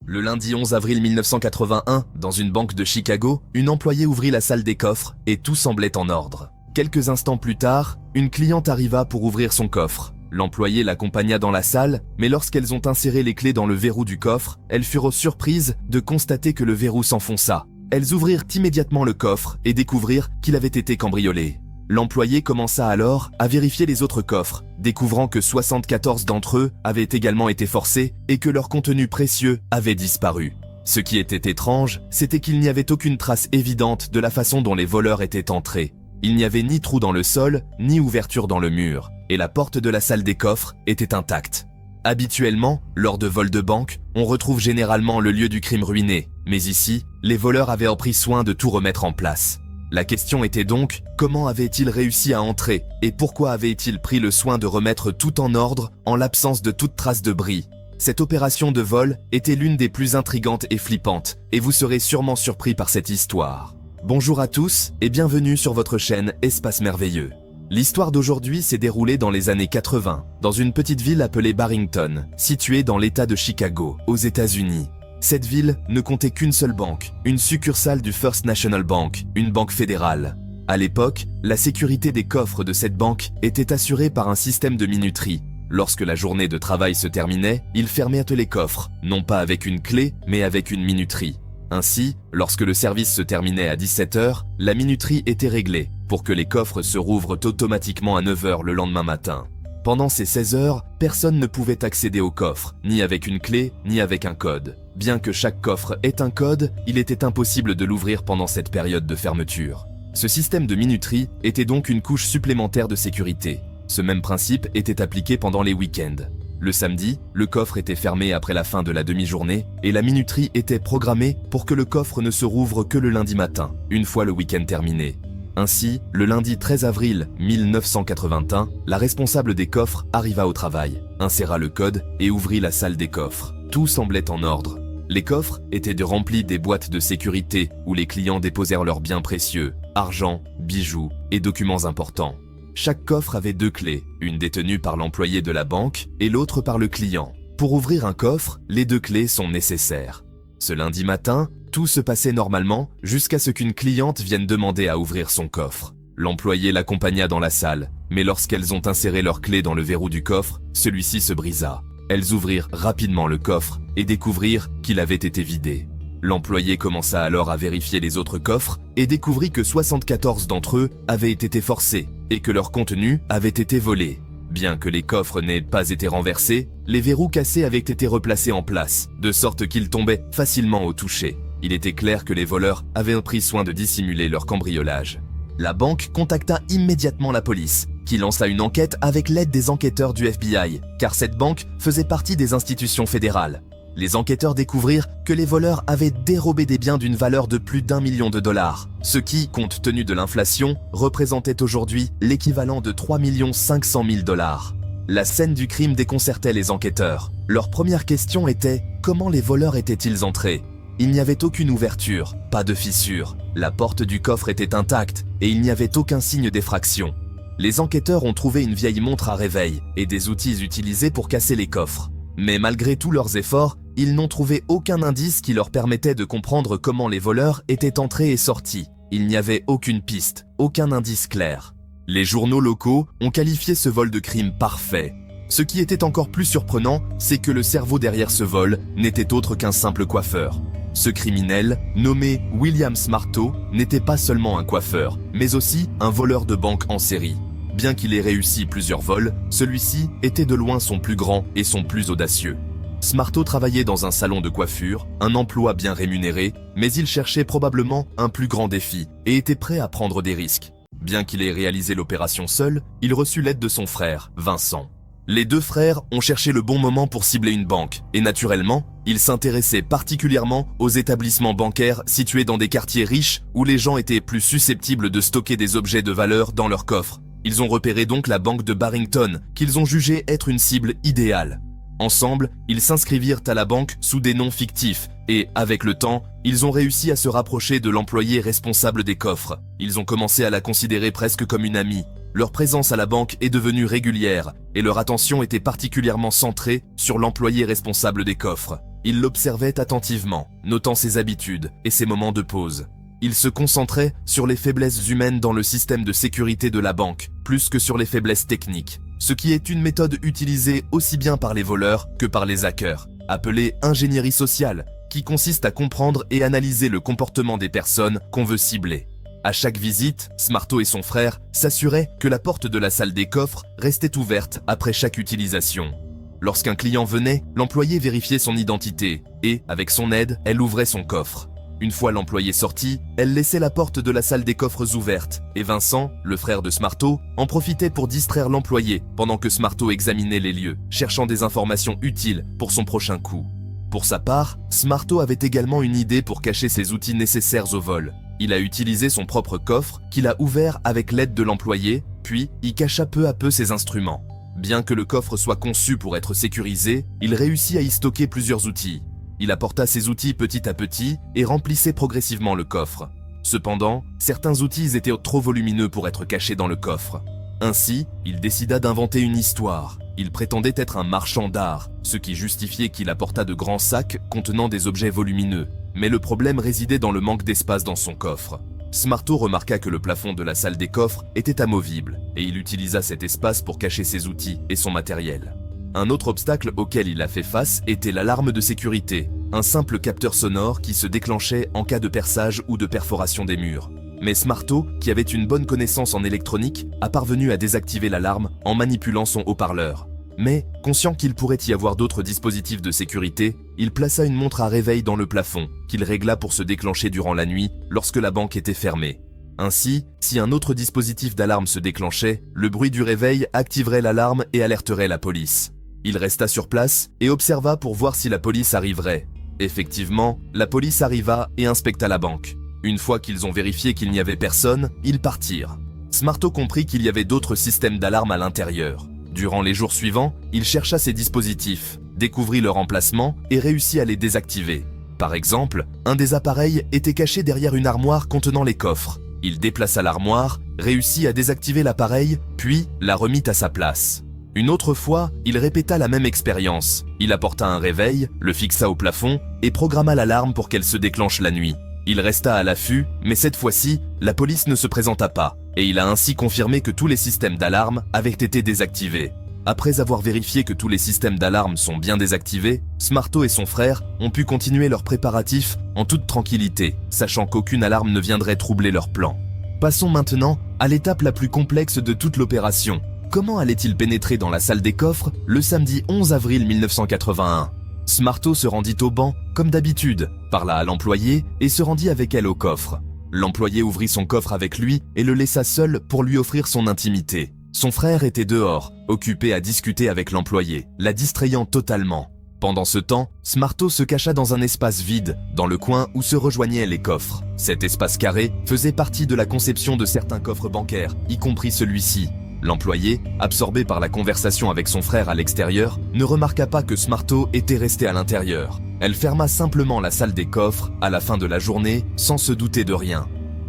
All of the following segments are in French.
Le lundi 11 avril 1981, dans une banque de Chicago, une employée ouvrit la salle des coffres et tout semblait en ordre. Quelques instants plus tard, une cliente arriva pour ouvrir son coffre. L'employée l'accompagna dans la salle, mais lorsqu'elles ont inséré les clés dans le verrou du coffre, elles furent surprises de constater que le verrou s'enfonça. Elles ouvrirent immédiatement le coffre et découvrirent qu'il avait été cambriolé. L'employé commença alors à vérifier les autres coffres, découvrant que 74 d'entre eux avaient également été forcés et que leur contenu précieux avait disparu. Ce qui était étrange, c'était qu'il n'y avait aucune trace évidente de la façon dont les voleurs étaient entrés. Il n'y avait ni trou dans le sol, ni ouverture dans le mur, et la porte de la salle des coffres était intacte. Habituellement, lors de vols de banque, on retrouve généralement le lieu du crime ruiné, mais ici, les voleurs avaient pris soin de tout remettre en place. La question était donc, comment avaient-ils réussi à entrer et pourquoi avaient-ils pris le soin de remettre tout en ordre en l'absence de toute trace de bris? Cette opération de vol était l'une des plus intrigantes et flippantes, et vous serez sûrement surpris par cette histoire. Bonjour à tous et bienvenue sur votre chaîne Espace Merveilleux. L'histoire d'aujourd'hui s'est déroulée dans les années 80, dans une petite ville appelée Barrington, située dans l'État de Chicago, aux États-Unis. Cette ville ne comptait qu'une seule banque, une succursale du First National Bank, une banque fédérale. À l'époque, la sécurité des coffres de cette banque était assurée par un système de minuterie. Lorsque la journée de travail se terminait, ils fermaient les coffres, non pas avec une clé, mais avec une minuterie. Ainsi, lorsque le service se terminait à 17h, la minuterie était réglée pour que les coffres se rouvrent automatiquement à 9h le lendemain matin. Pendant ces 16 heures, personne ne pouvait accéder au coffre, ni avec une clé, ni avec un code. Bien que chaque coffre ait un code, il était impossible de l'ouvrir pendant cette période de fermeture. Ce système de minuterie était donc une couche supplémentaire de sécurité. Ce même principe était appliqué pendant les week-ends. Le samedi, le coffre était fermé après la fin de la demi-journée et la minuterie était programmée pour que le coffre ne se rouvre que le lundi matin, une fois le week-end terminé. Ainsi, le lundi 13 avril 1981, la responsable des coffres arriva au travail, inséra le code et ouvrit la salle des coffres. Tout semblait en ordre. Les coffres étaient remplis des boîtes de sécurité où les clients déposèrent leurs biens précieux, argent, bijoux et documents importants. Chaque coffre avait 2 clés, une détenue par l'employé de la banque et l'autre par le client. Pour ouvrir un coffre, les 2 clés sont nécessaires. Ce lundi matin, tout se passait normalement jusqu'à ce qu'une cliente vienne demander à ouvrir son coffre. L'employé l'accompagna dans la salle, mais lorsqu'elles ont inséré leurs clés dans le verrou du coffre, celui-ci se brisa. Elles ouvrirent rapidement le coffre et découvrirent qu'il avait été vidé. L'employé commença alors à vérifier les autres coffres et découvrit que 74 d'entre eux avaient été forcés et que leur contenu avait été volé. Bien que les coffres n'aient pas été renversés, les verrous cassés avaient été replacés en place, de sorte qu'ils tombaient facilement au toucher. Il était clair que les voleurs avaient pris soin de dissimuler leur cambriolage. La banque contacta immédiatement la police, qui lança une enquête avec l'aide des enquêteurs du FBI, car cette banque faisait partie des institutions fédérales. Les enquêteurs découvrirent que les voleurs avaient dérobé des biens d'une valeur de plus d'1 million de dollars, ce qui, compte tenu de l'inflation, représentait aujourd'hui l'équivalent de 3 500 000 dollars. La scène du crime déconcertait les enquêteurs. Leur première question était « Comment les voleurs étaient-ils entrés ?» Il n'y avait aucune ouverture, pas de fissure. La porte du coffre était intacte et il n'y avait aucun signe d'effraction. Les enquêteurs ont trouvé une vieille montre à réveil et des outils utilisés pour casser les coffres. Mais malgré tous leurs efforts, ils n'ont trouvé aucun indice qui leur permettait de comprendre comment les voleurs étaient entrés et sortis. Il n'y avait aucune piste, aucun indice clair. Les journaux locaux ont qualifié ce vol de crime parfait. Ce qui était encore plus surprenant, c'est que le cerveau derrière ce vol n'était autre qu'un simple coiffeur. Ce criminel, nommé William Smarto, n'était pas seulement un coiffeur, mais aussi un voleur de banque en série. Bien qu'il ait réussi plusieurs vols, celui-ci était de loin son plus grand et son plus audacieux. Smarto travaillait dans un salon de coiffure, un emploi bien rémunéré, mais il cherchait probablement un plus grand défi et était prêt à prendre des risques. Bien qu'il ait réalisé l'opération seul, il reçut l'aide de son frère, Vincent. Les 2 frères ont cherché le bon moment pour cibler une banque, et naturellement, ils s'intéressaient particulièrement aux établissements bancaires situés dans des quartiers riches où les gens étaient plus susceptibles de stocker des objets de valeur dans leurs coffres. Ils ont repéré donc la banque de Barrington, qu'ils ont jugée être une cible idéale. Ensemble, ils s'inscrivirent à la banque sous des noms fictifs et, avec le temps, ils ont réussi à se rapprocher de l'employé responsable des coffres. Ils ont commencé à la considérer presque comme une amie. Leur présence à la banque est devenue régulière et leur attention était particulièrement centrée sur l'employé responsable des coffres. Il l'observait attentivement, notant ses habitudes et ses moments de pause. Il se concentrait sur les faiblesses humaines dans le système de sécurité de la banque, plus que sur les faiblesses techniques, ce qui est une méthode utilisée aussi bien par les voleurs que par les hackers, appelée ingénierie sociale, qui consiste à comprendre et analyser le comportement des personnes qu'on veut cibler. À chaque visite, Smarto et son frère s'assuraient que la porte de la salle des coffres restait ouverte après chaque utilisation. Lorsqu'un client venait, l'employé vérifiait son identité et, avec son aide, elle ouvrait son coffre. Une fois l'employé sorti, elle laissait la porte de la salle des coffres ouverte et Vincent, le frère de Smarto, en profitait pour distraire l'employé pendant que Smarto examinait les lieux, cherchant des informations utiles pour son prochain coup. Pour sa part, Smarto avait également une idée pour cacher ses outils nécessaires au vol. Il a utilisé son propre coffre qu'il a ouvert avec l'aide de l'employé, puis y cacha peu à peu ses instruments. Bien que le coffre soit conçu pour être sécurisé, il réussit à y stocker plusieurs outils. Il apporta ses outils petit à petit et remplissait progressivement le coffre. Cependant, certains outils étaient trop volumineux pour être cachés dans le coffre. Ainsi, il décida d'inventer une histoire. Il prétendait être un marchand d'art, ce qui justifiait qu'il apporta de grands sacs contenant des objets volumineux. Mais le problème résidait dans le manque d'espace dans son coffre. Smarto remarqua que le plafond de la salle des coffres était amovible, et il utilisa cet espace pour cacher ses outils et son matériel. Un autre obstacle auquel il a fait face était l'alarme de sécurité, un simple capteur sonore qui se déclenchait en cas de perçage ou de perforation des murs. Mais Smarto, qui avait une bonne connaissance en électronique, a parvenu à désactiver l'alarme en manipulant son haut-parleur. Mais, conscient qu'il pourrait y avoir d'autres dispositifs de sécurité, il plaça une montre à réveil dans le plafond, qu'il régla pour se déclencher durant la nuit lorsque la banque était fermée. Ainsi, si un autre dispositif d'alarme se déclenchait, le bruit du réveil activerait l'alarme et alerterait la police. Il resta sur place et observa pour voir si la police arriverait. Effectivement, la police arriva et inspecta la banque. Une fois qu'ils ont vérifié qu'il n'y avait personne, ils partirent. Smarto comprit qu'il y avait d'autres systèmes d'alarme à l'intérieur. Durant les jours suivants, il chercha ces dispositifs, découvrit leur emplacement et réussit à les désactiver. Par exemple, un des appareils était caché derrière une armoire contenant les coffres. Il déplaça l'armoire, réussit à désactiver l'appareil, puis la remit à sa place. Une autre fois, il répéta la même expérience. Il apporta un réveil, le fixa au plafond et programma l'alarme pour qu'elle se déclenche la nuit. Il resta à l'affût, mais cette fois-ci, la police ne se présenta pas, et il a ainsi confirmé que tous les systèmes d'alarme avaient été désactivés. Après avoir vérifié que tous les systèmes d'alarme sont bien désactivés, Smarto et son frère ont pu continuer leurs préparatifs en toute tranquillité, sachant qu'aucune alarme ne viendrait troubler leur plan. Passons maintenant à l'étape la plus complexe de toute l'opération. Comment allait-il pénétrer dans la salle des coffres le samedi 11 avril 1981 ? Smarto se rendit au banc, comme d'habitude, parla à l'employé et se rendit avec elle au coffre. L'employé ouvrit son coffre avec lui et le laissa seul pour lui offrir son intimité. Son frère était dehors, occupé à discuter avec l'employé, la distrayant totalement. Pendant ce temps, Smarto se cacha dans un espace vide, dans le coin où se rejoignaient les coffres. Cet espace carré faisait partie de la conception de certains coffres bancaires, y compris celui-ci. L'employé, absorbé par la conversation avec son frère à l'extérieur, ne remarqua pas que Smarto était resté à l'intérieur. Elle ferma simplement la salle des coffres à la fin de la journée, sans se douter de rien.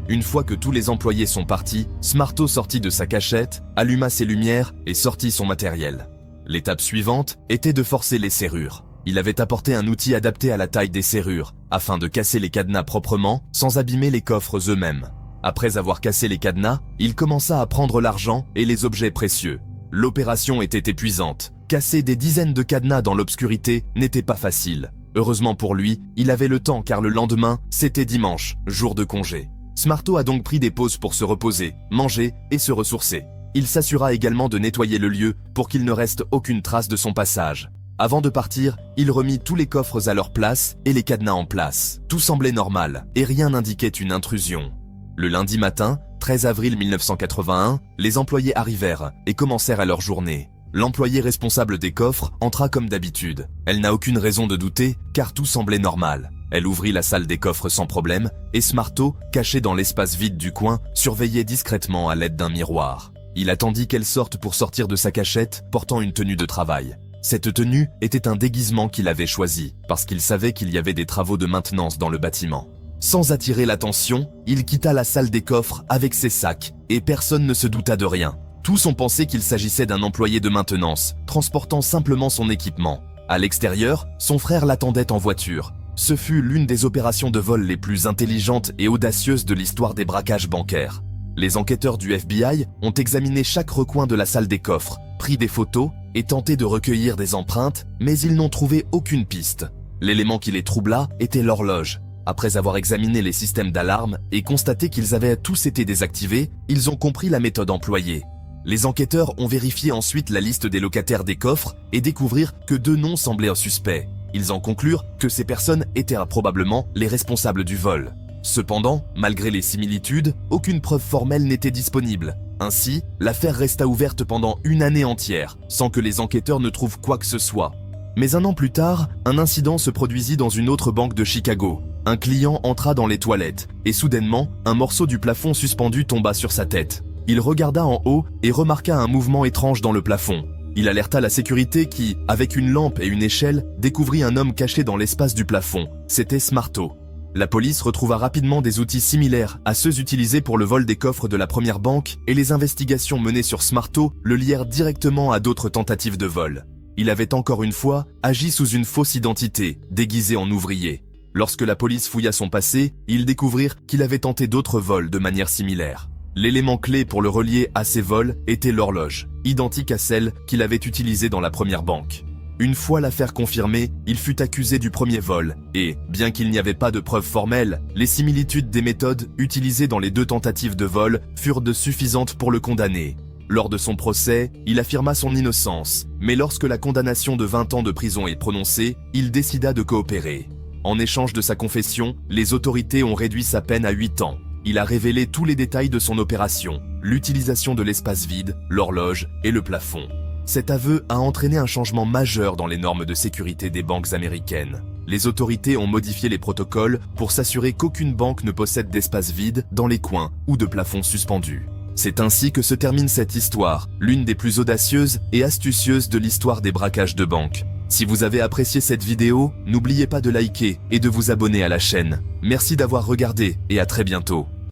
Une fois que tous les employés sont partis, Smarto sortit de sa cachette, alluma ses lumières et sortit son matériel. L'étape suivante était de forcer les serrures. Il avait apporté un outil adapté à la taille des serrures, afin de casser les cadenas proprement, sans abîmer les coffres eux-mêmes. Après avoir cassé les cadenas, il commença à prendre l'argent et les objets précieux. L'opération était épuisante. Casser des dizaines de cadenas dans l'obscurité n'était pas facile. Heureusement pour lui, il avait le temps car le lendemain, c'était dimanche, jour de congé. Smarto a donc pris des pauses pour se reposer, manger et se ressourcer. Il s'assura également de nettoyer le lieu pour qu'il ne reste aucune trace de son passage. Avant de partir, il remit tous les coffres à leur place et les cadenas en place. Tout semblait normal et rien n'indiquait une intrusion. Le lundi matin, 13 avril 1981, les employés arrivèrent et commencèrent à leur journée. L'employée responsable des coffres entra comme d'habitude. Elle n'a aucune raison de douter car tout semblait normal. Elle ouvrit la salle des coffres sans problème et Smarto, caché dans l'espace vide du coin, surveillait discrètement à l'aide d'un miroir. Il attendit qu'elle sorte pour sortir de sa cachette portant une tenue de travail. Cette tenue était un déguisement qu'il avait choisi parce qu'il savait qu'il y avait des travaux de maintenance dans le bâtiment. Sans attirer l'attention, il quitta la salle des coffres avec ses sacs et personne ne se douta de rien. Tous ont pensé qu'il s'agissait d'un employé de maintenance, transportant simplement son équipement. À l'extérieur, son frère l'attendait en voiture. Ce fut l'une des opérations de vol les plus intelligentes et audacieuses de l'histoire des braquages bancaires. Les enquêteurs du FBI ont examiné chaque recoin de la salle des coffres, pris des photos et tenté de recueillir des empreintes, mais ils n'ont trouvé aucune piste. L'élément qui les troubla était l'horloge. Après avoir examiné les systèmes d'alarme et constaté qu'ils avaient tous été désactivés, ils ont compris la méthode employée. Les enquêteurs ont vérifié ensuite la liste des locataires des coffres et découvrirent que 2 noms semblaient suspects. Ils en conclurent que ces personnes étaient probablement les responsables du vol. Cependant, malgré les similitudes, aucune preuve formelle n'était disponible. Ainsi, l'affaire resta ouverte pendant 1 année entière, sans que les enquêteurs ne trouvent quoi que ce soit. Mais 1 an plus tard, un incident se produisit dans une autre banque de Chicago. Un client entra dans les toilettes, et soudainement, un morceau du plafond suspendu tomba sur sa tête. Il regarda en haut et remarqua un mouvement étrange dans le plafond. Il alerta la sécurité qui, avec une lampe et une échelle, découvrit un homme caché dans l'espace du plafond. C'était Smarto. La police retrouva rapidement des outils similaires à ceux utilisés pour le vol des coffres de la première banque et les investigations menées sur Smarto le lièrent directement à d'autres tentatives de vol. Il avait encore une fois agi sous une fausse identité, déguisé en ouvrier. Lorsque la police fouilla son passé, ils découvrirent qu'il avait tenté d'autres vols de manière similaire. L'élément clé pour le relier à ces vols était l'horloge, identique à celle qu'il avait utilisée dans la première banque. Une fois l'affaire confirmée, il fut accusé du premier vol, et, bien qu'il n'y avait pas de preuves formelles, les similitudes des méthodes utilisées dans les 2 tentatives de vol furent suffisantes pour le condamner. Lors de son procès, il affirma son innocence, mais lorsque la condamnation de 20 ans de prison est prononcée, il décida de coopérer. En échange de sa confession, les autorités ont réduit sa peine à 8 ans. Il a révélé tous les détails de son opération, l'utilisation de l'espace vide, l'horloge et le plafond. Cet aveu a entraîné un changement majeur dans les normes de sécurité des banques américaines. Les autorités ont modifié les protocoles pour s'assurer qu'aucune banque ne possède d'espace vide dans les coins ou de plafond suspendus. C'est ainsi que se termine cette histoire, l'une des plus audacieuses et astucieuses de l'histoire des braquages de banques. Si vous avez apprécié cette vidéo, n'oubliez pas de liker et de vous abonner à la chaîne. Merci d'avoir regardé et à très bientôt.